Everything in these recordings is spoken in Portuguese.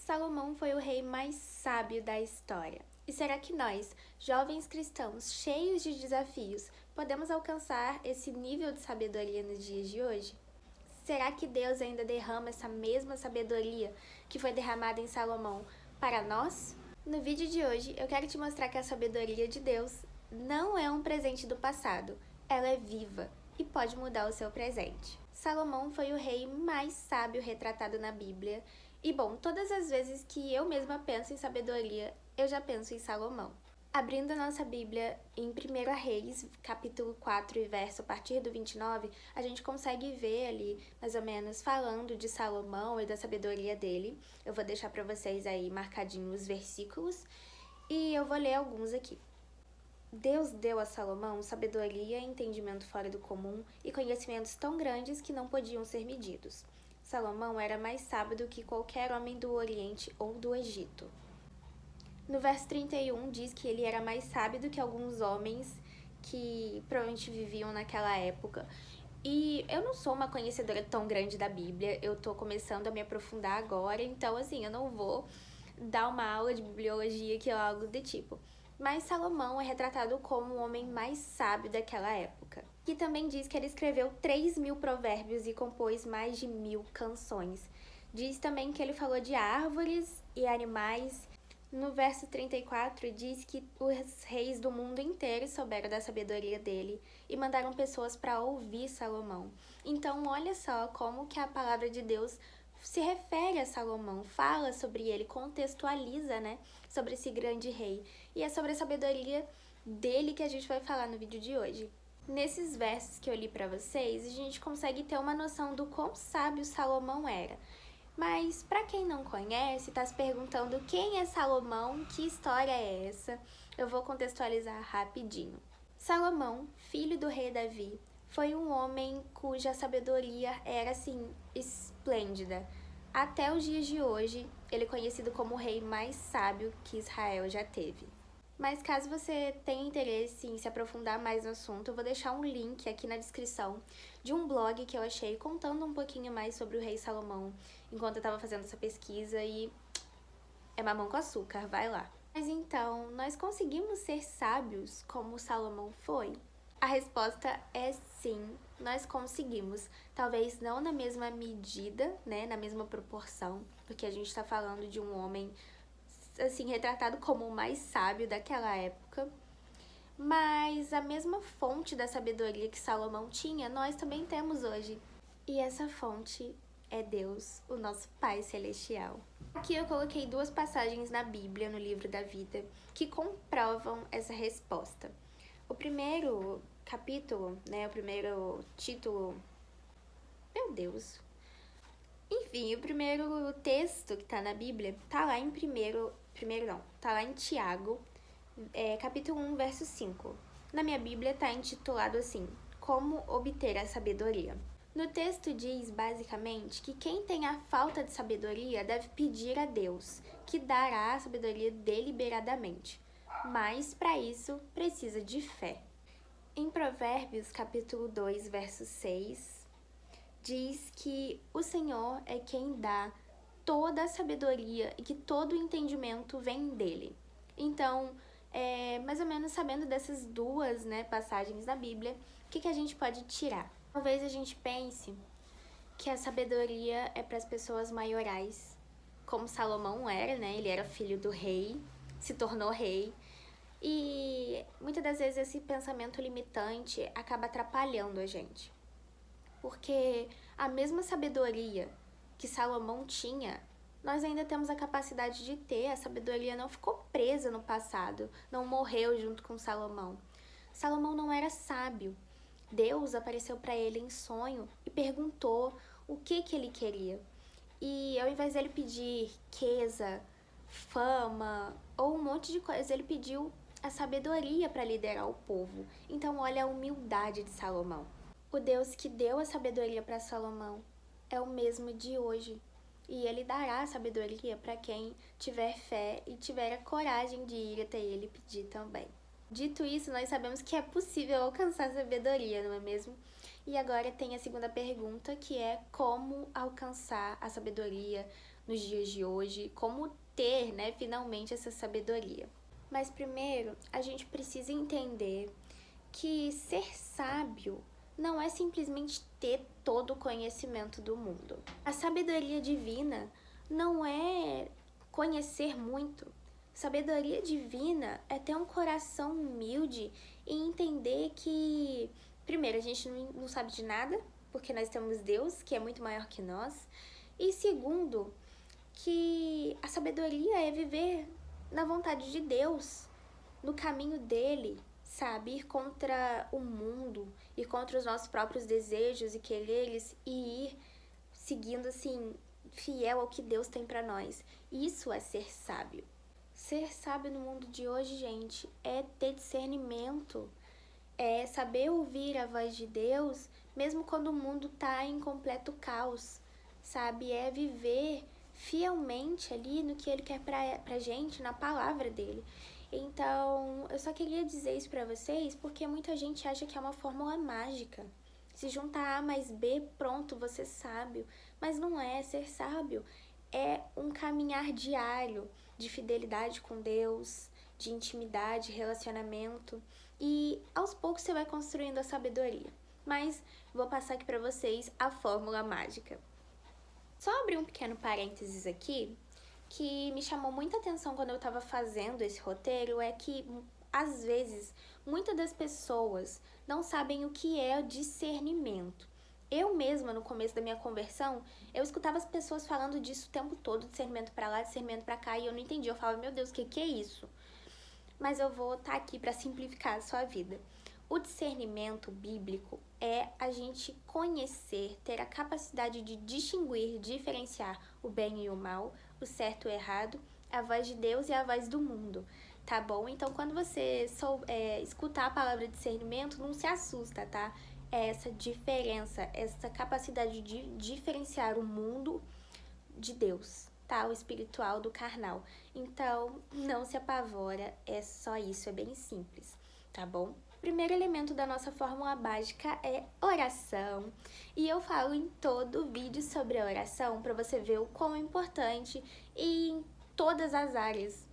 Salomão foi o rei mais sábio da história. E será que nós, jovens cristãos cheios de desafios, podemos alcançar esse nível de sabedoria nos dias de hoje? Será que Deus ainda derrama essa mesma sabedoria que foi derramada em Salomão para nós? No vídeo de hoje, eu quero te mostrar que a sabedoria de Deus não é um presente do passado, ela é viva e pode mudar o seu presente. Salomão foi o rei mais sábio retratado na Bíblia. E bom, todas as vezes que eu mesma penso em sabedoria, eu já penso em Salomão. Abrindo a nossa Bíblia em 1 Reis, capítulo 4 e verso a partir do 29, a gente consegue ver ali, mais ou menos, falando de Salomão e da sabedoria dele. Eu vou deixar para vocês aí marcadinhos os versículos e eu vou ler alguns aqui. Deus deu a Salomão sabedoria, entendimento fora do comum e conhecimentos tão grandes que não podiam ser medidos. Salomão era mais sábio do que qualquer homem do Oriente ou do Egito. No verso 31 diz que ele era mais sábio do que alguns homens que provavelmente viviam naquela época. E eu não sou uma conhecedora tão grande da Bíblia, eu tô começando a me aprofundar agora, então assim, eu não vou dar uma aula de bibliologia aqui ou algo do tipo. Mas Salomão é retratado como o homem mais sábio daquela época. E também diz que ele escreveu 3.000 provérbios e compôs mais de 1.000 canções. Diz também que ele falou de árvores e animais. No verso 34 diz que os reis do mundo inteiro souberam da sabedoria dele e mandaram pessoas para ouvir Salomão. Então olha só como que a palavra de Deus se refere a Salomão, fala sobre ele, contextualiza, né, sobre esse grande rei. E é sobre a sabedoria dele que a gente vai falar no vídeo de hoje. Nesses versos que eu li para vocês, a gente consegue ter uma noção do quão sábio Salomão era. Mas para quem não conhece, está se perguntando quem é Salomão, que história é essa? Eu vou contextualizar rapidinho. Salomão, filho do rei Davi, foi um homem cuja sabedoria era, assim, esplêndida. Até os dias de hoje, ele é conhecido como o rei mais sábio que Israel já teve. Mas caso você tenha interesse em se aprofundar mais no assunto, eu vou deixar um link aqui na descrição de um blog que eu achei contando um pouquinho mais sobre o rei Salomão, enquanto eu estava fazendo essa pesquisa e é mamão com açúcar, vai lá. Mas então, nós conseguimos ser sábios como Salomão foi? A resposta é sim, nós conseguimos. Talvez não na mesma medida, né, na mesma proporção, porque a gente está falando de um homem, assim, retratado como o mais sábio daquela época. Mas a mesma fonte da sabedoria que Salomão tinha, nós também temos hoje. E essa fonte é Deus, o nosso Pai Celestial. Aqui eu coloquei 2 passagens na Bíblia, no livro da vida, que comprovam essa resposta. O primeiro capítulo, né, o primeiro título, meu Deus. Enfim, o primeiro texto que tá na Bíblia, tá lá em tá lá em Tiago, capítulo 1, verso 5. Na minha Bíblia tá intitulado assim, Como obter a sabedoria. No texto diz, basicamente, que quem tem a falta de sabedoria deve pedir a Deus, que dará a sabedoria deliberadamente. Mas, para isso, precisa de fé. Em Provérbios, capítulo 2, verso 6, diz que o Senhor é quem dá toda a sabedoria e que todo o entendimento vem dele. Então, mais ou menos sabendo dessas 2, né, passagens da Bíblia, o que a gente pode tirar? Talvez a gente pense que a sabedoria é para as pessoas maiorais, como Salomão era, né? Ele era filho do rei, se tornou rei. E muitas das vezes esse pensamento limitante acaba atrapalhando a gente. Porque a mesma sabedoria que Salomão tinha, nós ainda temos a capacidade de ter. A sabedoria não ficou presa no passado, não morreu junto com Salomão. Salomão não era sábio. Deus apareceu para ele em sonho e perguntou o que ele queria. E ao invés dele pedir riqueza, fama ou um monte de coisa, ele pediu a sabedoria para liderar o povo. Então olha a humildade de Salomão. O Deus que deu a sabedoria para Salomão é o mesmo de hoje. E ele dará a sabedoria para quem tiver fé e tiver a coragem de ir até ele e pedir também. Dito isso, nós sabemos que é possível alcançar a sabedoria, não é mesmo? E agora tem a segunda pergunta, que é como alcançar a sabedoria, nos dias de hoje, como ter, né, finalmente essa sabedoria. Mas primeiro, a gente precisa entender que ser sábio não é simplesmente ter todo o conhecimento do mundo. A sabedoria divina não é conhecer muito. Sabedoria divina é ter um coração humilde e entender que, primeiro, a gente não sabe de nada, porque nós temos Deus, que é muito maior que nós. E segundo, que a sabedoria é viver na vontade de Deus, no caminho dele, sabe? Ir contra o mundo, ir contra os nossos próprios desejos e quereres e ir seguindo, assim, fiel ao que Deus tem pra nós. Isso é ser sábio. Ser sábio no mundo de hoje, gente, é ter discernimento, é saber ouvir a voz de Deus, mesmo quando o mundo tá em completo caos, sabe? É viver fielmente ali no que Ele quer pra gente, na palavra dele. Então, eu só queria dizer isso pra vocês porque muita gente acha que é uma fórmula mágica. Se juntar A mais B, pronto, você é sábio. Mas não é, ser sábio é um caminhar diário de fidelidade com Deus, de intimidade, relacionamento. E aos poucos você vai construindo a sabedoria. Mas vou passar aqui pra vocês a fórmula mágica. Só abrir um pequeno parênteses aqui, que me chamou muita atenção quando eu estava fazendo esse roteiro, é que, às vezes, muitas das pessoas não sabem o que é o discernimento. Eu mesma, no começo da minha conversão, eu escutava as pessoas falando disso o tempo todo, discernimento pra lá, discernimento pra cá, e eu não entendia. Eu falava, meu Deus, o que é isso? Mas eu vou estar aqui para simplificar a sua vida. O discernimento bíblico é a gente conhecer, ter a capacidade de distinguir, diferenciar o bem e o mal, o certo e o errado, a voz de Deus e a voz do mundo, tá bom? Então, quando você escutar a palavra discernimento, não se assusta, tá? É essa diferença, essa capacidade de diferenciar o mundo de Deus, tá? O espiritual do carnal. Então, não se apavora, é só isso, é bem simples, tá bom? O primeiro elemento da nossa fórmula básica é oração. E eu falo em todo vídeo sobre a oração para você ver o quão é importante e em todas as áreas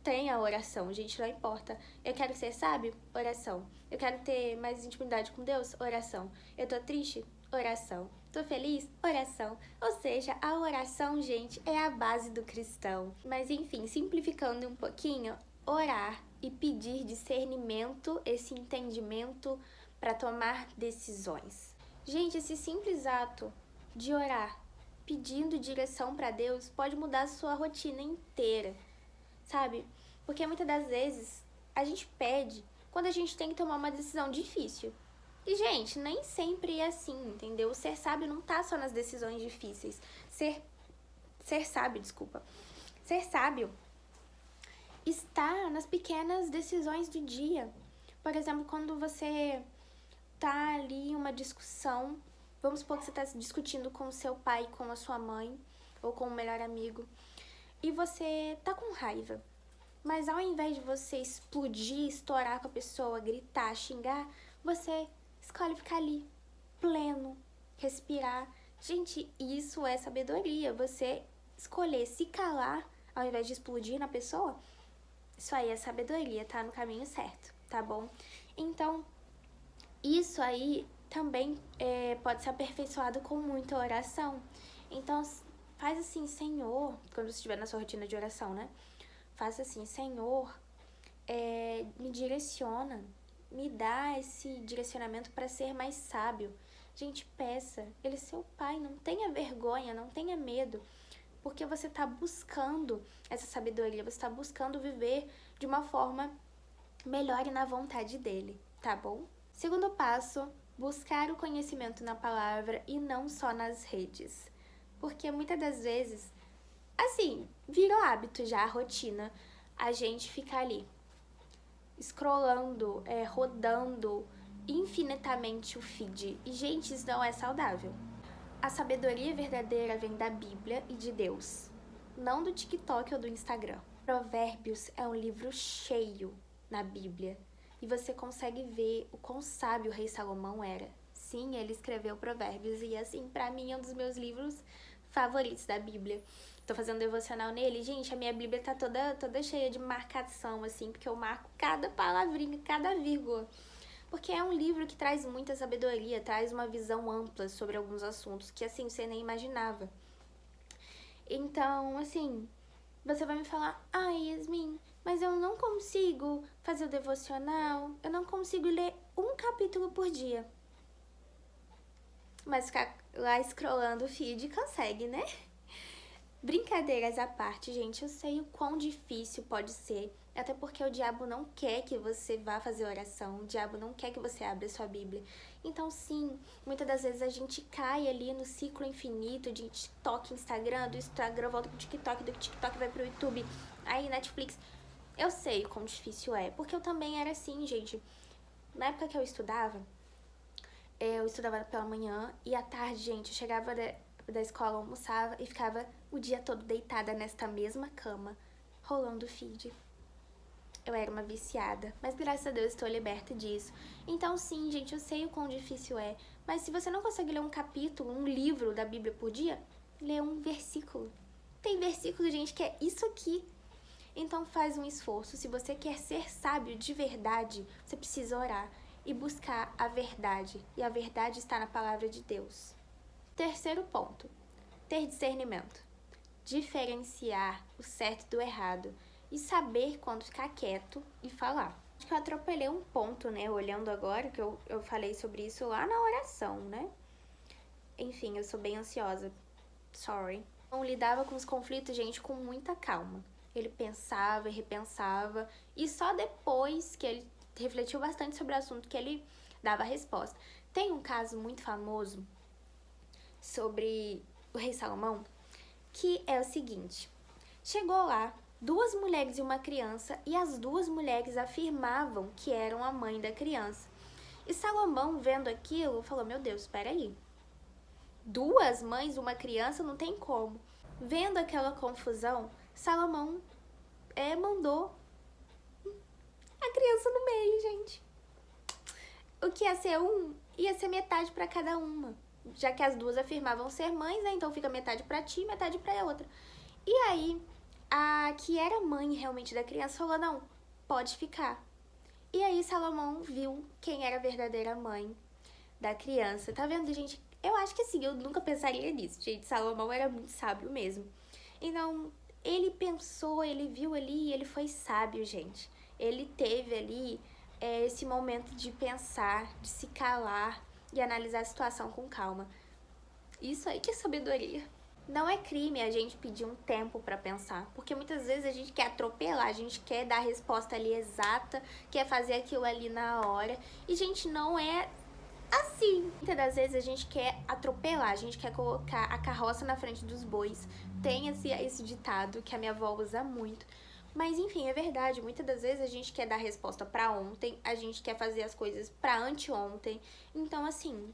tem a oração, gente, não importa. Eu quero ser sábio? Oração. Eu quero ter mais intimidade com Deus? Oração. Eu tô triste? Oração. Tô feliz? Oração. Ou seja, a oração, gente, é a base do cristão. Mas enfim, simplificando um pouquinho, orar e pedir discernimento, esse entendimento para tomar decisões. Gente, esse simples ato de orar, pedindo direção para Deus, pode mudar a sua rotina inteira, sabe? Porque muitas das vezes a gente pede quando a gente tem que tomar uma decisão difícil. E, gente, nem sempre é assim, entendeu? Ser sábio não tá só nas decisões difíceis. Ser sábio, desculpa. Ser sábio está nas pequenas decisões do dia. Por exemplo, quando você tá ali em uma discussão, vamos supor que você tá discutindo com o seu pai, com a sua mãe, ou com o melhor amigo, e você tá com raiva. Mas ao invés de você explodir, estourar com a pessoa, gritar, xingar, você escolhe ficar ali, pleno, respirar. Gente, isso é sabedoria. Você escolher se calar ao invés de explodir na pessoa, isso aí é sabedoria, tá no caminho certo, tá bom? Então, isso aí também pode ser aperfeiçoado com muita oração. Então, faz assim, Senhor, quando você estiver na sua rotina de oração, né? Faça assim, Senhor, me direciona, me dá esse direcionamento para ser mais sábio. Gente, peça, ele é seu pai, não tenha vergonha, não tenha medo, porque você está buscando essa sabedoria, você está buscando viver de uma forma melhor e na vontade dele, tá bom? Segundo passo, buscar o conhecimento na palavra e não só nas redes, porque muitas das vezes, assim, virou hábito já, a rotina, a gente ficar ali, scrollando, rodando infinitamente o feed. E, gente, isso não é saudável. A sabedoria verdadeira vem da Bíblia e de Deus, não do TikTok ou do Instagram. Provérbios é um livro cheio na Bíblia e você consegue ver o quão sábio o rei Salomão era. Sim, ele escreveu Provérbios e, assim, pra mim é um dos meus livros favoritos da Bíblia. tô fazendo devocional nele, gente, a minha Bíblia tá toda cheia de marcação, assim, porque eu marco cada palavrinha, cada vírgula. Porque é um livro que traz muita sabedoria, traz uma visão ampla sobre alguns assuntos que, assim, você nem imaginava. Então, assim, você vai me falar, Yasmin, mas eu não consigo fazer o devocional, eu não consigo ler um capítulo por dia. Mas ficar lá scrollando o feed consegue, né? Brincadeiras à parte, gente, eu sei o quão difícil pode ser, até porque o diabo não quer que você vá fazer oração, o diabo não quer que você abra sua Bíblia. Então, sim, muitas das vezes a gente cai ali no ciclo infinito de TikTok, Instagram, do Instagram volta pro TikTok, do TikTok vai pro YouTube, aí Netflix. Eu sei o quão difícil é, porque eu também era assim, gente. Na época que eu estudava pela manhã e à tarde, gente, eu chegava da escola, almoçava e ficava o dia todo deitada nesta mesma cama, rolando o feed. Eu era uma viciada, mas graças a Deus estou liberta disso. Então sim, gente, eu sei o quão difícil é, mas se você não consegue ler um capítulo, um livro da Bíblia por dia, lê um versículo. Tem versículo, gente, que é isso aqui. Então faz um esforço. Se você quer ser sábio de verdade, você precisa orar e buscar a verdade. E a verdade está na palavra de Deus. Terceiro ponto, ter discernimento. Diferenciar o certo do errado e saber quando ficar quieto e falar. Acho que eu atropelei um ponto, né, olhando agora, que eu falei sobre isso lá na oração, né? Enfim, eu sou bem ansiosa, sorry. Então, lidava com os conflitos, gente, com muita calma. Ele pensava e repensava, e só depois que ele refletiu bastante sobre o assunto que ele dava a resposta. Tem um caso muito famoso sobre o rei Salomão, que é o seguinte: chegou lá 2 mulheres e uma criança, e as 2 mulheres afirmavam que eram a mãe da criança. E Salomão, vendo aquilo, falou: meu Deus, espera aí, 2 mães, uma criança, não tem como. Vendo aquela confusão, Salomão mandou a criança no meio, gente. O que ia ser ia ser metade para cada uma. Já que as 2 afirmavam ser mães, né? Então fica metade para ti e metade para a outra. E aí, a que era mãe realmente da criança falou: não, pode ficar. E aí Salomão viu quem era a verdadeira mãe da criança. Tá vendo, gente? Eu acho que assim, eu nunca pensaria nisso, gente. Salomão era muito sábio mesmo. Então, ele pensou, ele viu ali e ele foi sábio, gente. Ele teve ali esse momento de pensar, de se calar e analisar a situação com calma. Isso aí que é sabedoria. Não é crime a gente pedir um tempo pra pensar, porque muitas vezes a gente quer atropelar, a gente quer dar a resposta ali exata, quer fazer aquilo ali na hora, e gente, não é assim. Muitas das vezes a gente quer atropelar, a gente quer colocar a carroça na frente dos bois. Tem esse ditado que a minha avó usa muito. Mas enfim, é verdade, muitas das vezes a gente quer dar a resposta pra ontem, a gente quer fazer as coisas pra anteontem. Então assim,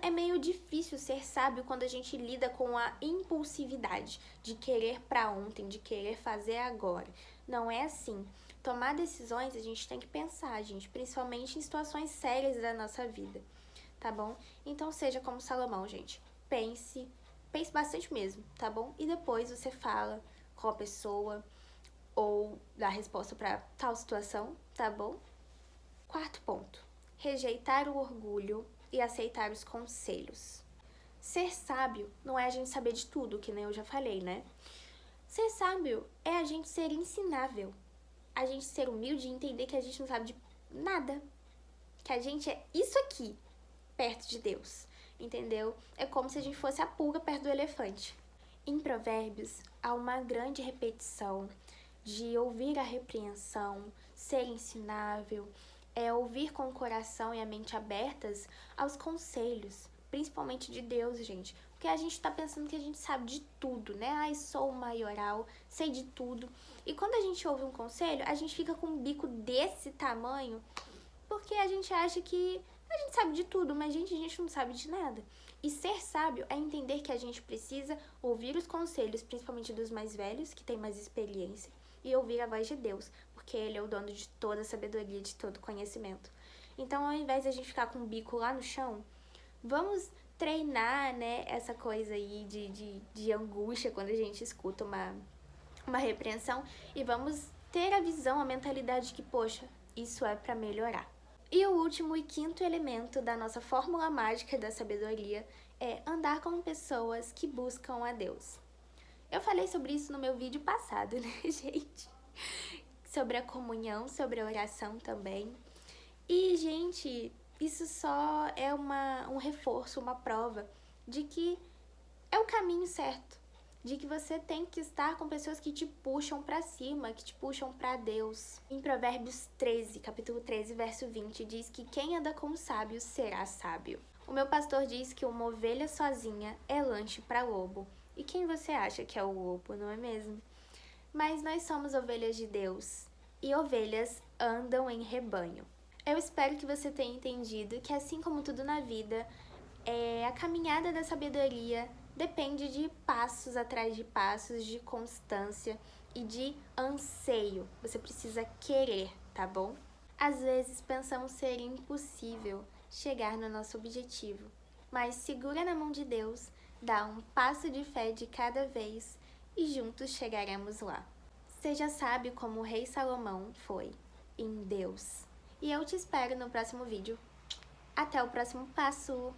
é meio difícil ser sábio quando a gente lida com a impulsividade de querer pra ontem, de querer fazer agora. Não é assim. Tomar decisões a gente tem que pensar, gente, principalmente em situações sérias da nossa vida, tá bom? Então seja como Salomão, gente. Pense bastante mesmo, tá bom? E depois você fala com a pessoa ou dá resposta pra tal situação, tá bom? Quarto ponto, rejeitar o orgulho e aceitar os conselhos. Ser sábio não é a gente saber de tudo, que nem eu já falei, né? Ser sábio é a gente ser ensinável, a gente ser humilde e entender que a gente não sabe de nada, que a gente é isso aqui, perto de Deus, entendeu? É como se a gente fosse a pulga perto do elefante. Em Provérbios, há uma grande repetição de ouvir a repreensão, ser ensinável, ouvir com o coração e a mente abertas aos conselhos, principalmente de Deus, gente. Porque a gente tá pensando que a gente sabe de tudo, né? Ai, sou maioral, sei de tudo. E quando a gente ouve um conselho, a gente fica com um bico desse tamanho, porque a gente acha que a gente sabe de tudo, mas gente, a gente não sabe de nada. E ser sábio é entender que a gente precisa ouvir os conselhos, principalmente dos mais velhos, que têm mais experiência, e ouvir a voz de Deus, porque Ele é o dono de toda a sabedoria, de todo conhecimento. Então, ao invés de a gente ficar com o bico lá no chão, vamos treinar, né, essa coisa aí de angústia quando a gente escuta uma repreensão e vamos ter a visão, a mentalidade que, poxa, isso é para melhorar. E o último e quinto elemento da nossa fórmula mágica da sabedoria é andar com pessoas que buscam a Deus. Eu falei sobre isso no meu vídeo passado, né, gente? Sobre a comunhão, sobre a oração também. E, gente, isso só é um reforço, uma prova de que é o caminho certo. De que você tem que estar com pessoas que te puxam pra cima, que te puxam pra Deus. Em Provérbios 13, capítulo 13, verso 20, diz que quem anda com sábios será sábio. O meu pastor diz que uma ovelha sozinha é lanche pra lobo. E quem você acha que é o lobo, não é mesmo? Mas nós somos ovelhas de Deus e ovelhas andam em rebanho. Eu espero que você tenha entendido que, assim como tudo na vida, a caminhada da sabedoria depende de passos atrás de passos, de constância e de anseio. Você precisa querer, tá bom? Às vezes pensamos ser impossível chegar no nosso objetivo, mas segura na mão de Deus, dá um passo de fé de cada vez e juntos chegaremos lá. Seja sábio como o rei Salomão foi, em Deus. E eu te espero no próximo vídeo. Até o próximo passo!